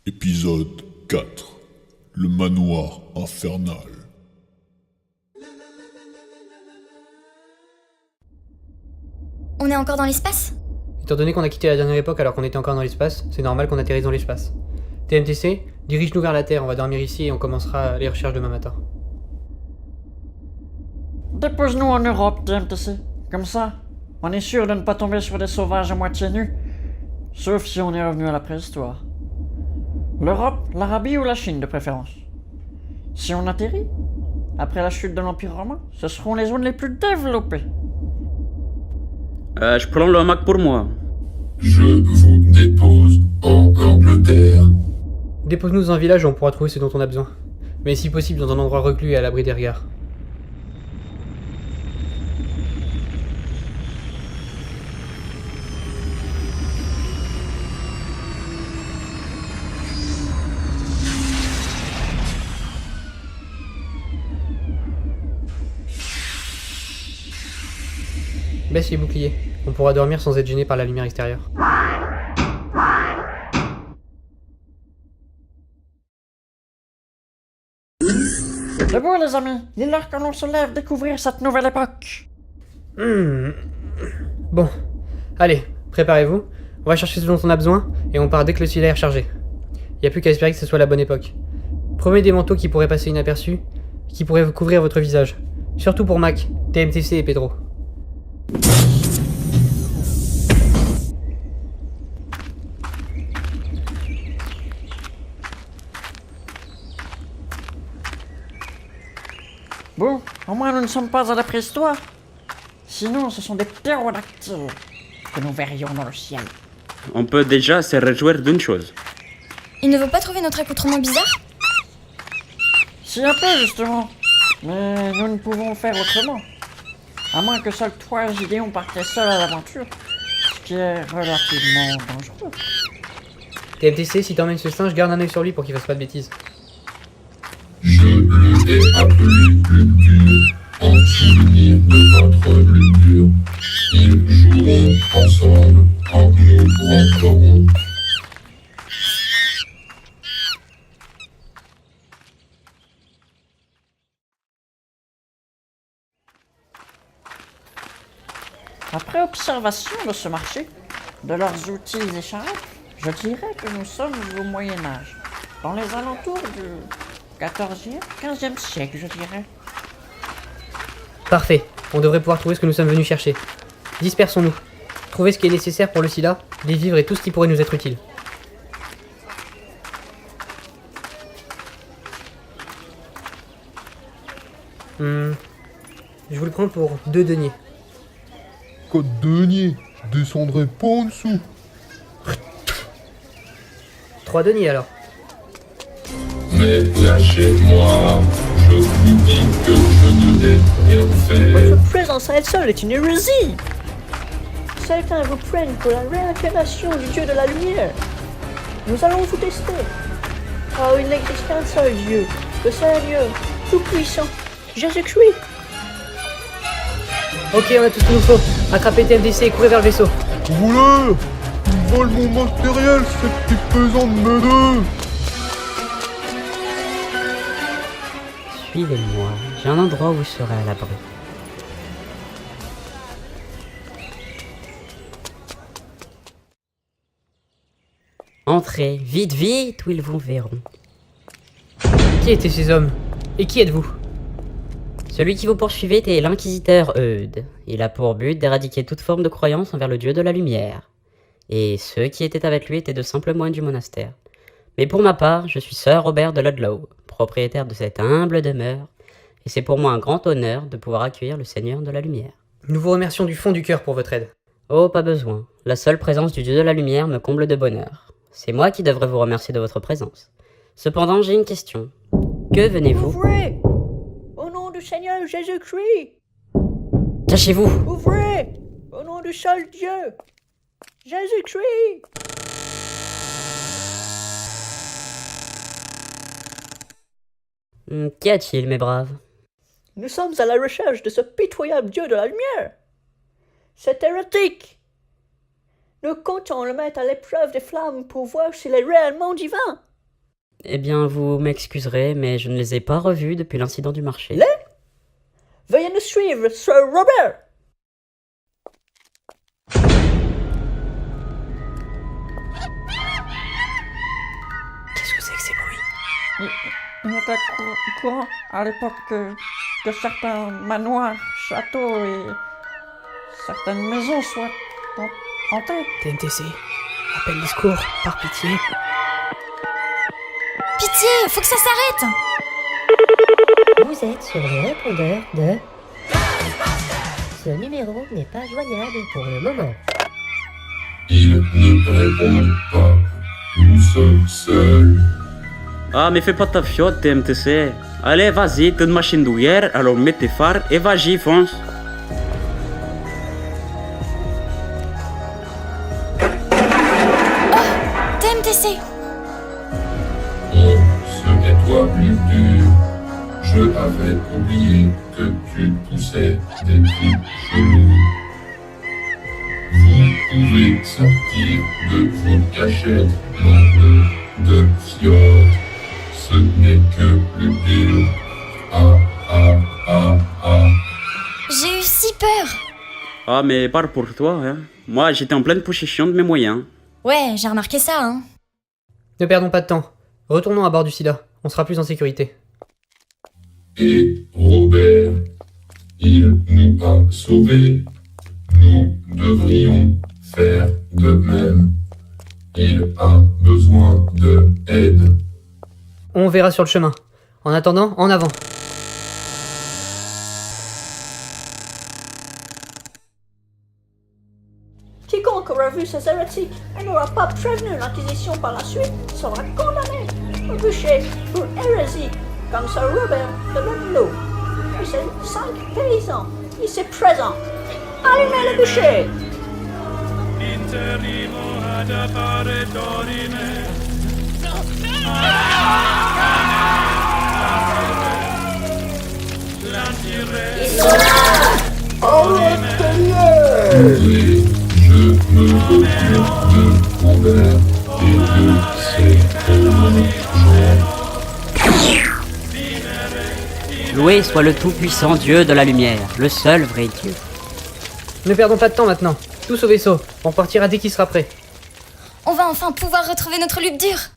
Épisode 4. Le manoir infernal. On est encore dans l'espace ? Étant donné qu'on a quitté la dernière époque alors qu'on était encore dans l'espace, c'est normal qu'on atterrisse dans l'espace. TMTC, dirige-nous vers la Terre, on va dormir ici et on commencera les recherches demain matin. Dépose-nous en Europe, TMTC. Comme ça, on est sûr de ne pas tomber sur des sauvages à moitié nus. Sauf si on est revenu à la préhistoire. L'Europe, l'Arabie ou la Chine de préférence. Si on atterrit, après la chute de l'Empire romain, ce seront les zones les plus développées. Je prends le Mac pour moi. Je vous dépose en Angleterre. Dépose-nous dans un village où on pourra trouver ce dont on a besoin. Mais si possible dans un endroit reclus et à l'abri des regards. Baisse les boucliers. On pourra dormir sans être gêné par la lumière extérieure. Debout les amis, il est l'heure que l'on se lève découvrir cette nouvelle époque. Bon, allez, préparez-vous. On va chercher ce dont on a besoin et on part dès que le ciel est rechargé. Y a plus qu'à espérer que ce soit la bonne époque. Prenez des manteaux qui pourraient passer inaperçus, qui pourraient vous couvrir votre visage. Surtout pour Mac, TMTC et Pedro. Bon, au moins nous ne sommes pas à la préhistoire. Sinon, ce sont des ptérodactyles que nous verrions dans le ciel. On peut déjà se réjouir d'une chose. Il ne veut pas trouver notre accoutrement bizarre ? Si un peu, justement. Mais nous ne pouvons faire autrement. À moins que seul toi et Gideon partiez seul à l'aventure. Ce qui est relativement dangereux. TMTC, si t'emmènes ce singe, garde un œil sur lui pour qu'il fasse pas de bêtises. Je lui ai appelé culture en souvenir de notre blessure. Ils joueront ensemble quand nous rentrerons. Après observation de ce marché, de leurs outils et charrettes, je dirais que nous sommes au Moyen-Âge. Dans les alentours du 14e, 15e siècle, je dirais. Parfait, on devrait pouvoir trouver ce que nous sommes venus chercher. Dispersons-nous. Trouvez ce qui est nécessaire pour le Scylla, les vivres et tout ce qui pourrait nous être utile. Je vous le prends pour 2 deniers. Code denier, je descendrai pas en dessous. 3 deniers alors. Mais lâchez-moi, je vous dis que je ne l'ai rien fait. Votre présence à elle seule est une hérésie. Certains vous prennent pour la réincarnation du Dieu de la lumière. Nous allons vous tester. Oh, il n'existe qu'un seul Dieu, le Seigneur, tout-puissant, Jésus-Christ. Ok, on a tout ce qu'il nous faut. Attrapez TMDC et courez vers le vaisseau. Roulez! Ils volent mon matériel, ces petits pesants de meudeux! Suivez-moi, j'ai un endroit où vous serez à l'abri. Entrez, vite, vite, ou ils vous verront. Qui étaient ces hommes? Et qui êtes-vous? Celui qui vous poursuivait était l'inquisiteur Eudes. Il a pour but d'éradiquer toute forme de croyance envers le dieu de la lumière. Et ceux qui étaient avec lui étaient de simples moines du monastère. Mais pour ma part, je suis Sir Robert de Ludlow, propriétaire de cette humble demeure, et c'est pour moi un grand honneur de pouvoir accueillir le Seigneur de la Lumière. Nous vous remercions du fond du cœur pour votre aide. Oh, pas besoin. La seule présence du dieu de la lumière me comble de bonheur. C'est moi qui devrais vous remercier de votre présence. Cependant, j'ai une question. Que venez-vous? Ouvrez! Au nom du Seigneur Jésus-Christ! Cachez-vous! Ouvrez! Au nom du seul Dieu! Jésus-Christ! Qu'y a-t-il, mes braves? Nous sommes à la recherche de ce pitoyable Dieu de la lumière. C'est hérétique. Nous comptons le mettre à l'épreuve des flammes pour voir s'il est réellement divin. Eh bien, vous m'excuserez, mais je ne les ai pas revus depuis l'incident du marché. Veuillez nous suivre, Sir Robert. Qu'est-ce que c'est que ces bruits? Il était courant à l'époque que certains manoirs, châteaux et certaines maisons soient hantées. TMTC, appel discours, par pitié. Pitié, faut que ça s'arrête. Vous êtes sur le répondeur de... Ce numéro n'est pas joignable pour le moment. Ils ne répondent pas. Nous sommes seuls. Ah, mais fais pas ta fiotte, TMTC. Allez, vas-y, t'as une machine douillère, alors mets tes phares et vas-y, fonce. TMTC. Oh, ce nettoie plus dur. Je avais oublié que tu poussais des trucs chelous. Vous pouvez sortir de vos cachettes, nom de fjord. Ce n'est que plus dur. Ah, ah, ah, ah. J'ai eu si peur. Ah, mais parle pour toi, hein. Moi, j'étais en pleine possession de mes moyens. Ouais, j'ai remarqué ça, hein. Ne perdons pas de temps. Retournons à bord du Scylla. On sera plus en sécurité. Et Robert, il nous a sauvés. Nous devrions faire de même. Il a besoin de aide. On verra sur le chemin. En attendant, en avant. Quiconque aura vu ces hérétiques et n'aura pas prévenu l'Inquisition par la suite sera condamné au bûcher pour hérésie, comme Sir Robert de Ludlow et ses 5 paysans ici présents. Allumez le bûcher! Et je me occupe de Robert et de ses gens. Loué soit le tout-puissant Dieu de la lumière, le seul vrai Dieu. Ne perdons pas de temps maintenant. Tous au vaisseau. On partira dès qu'il sera prêt. On va enfin pouvoir retrouver notre lupe dure.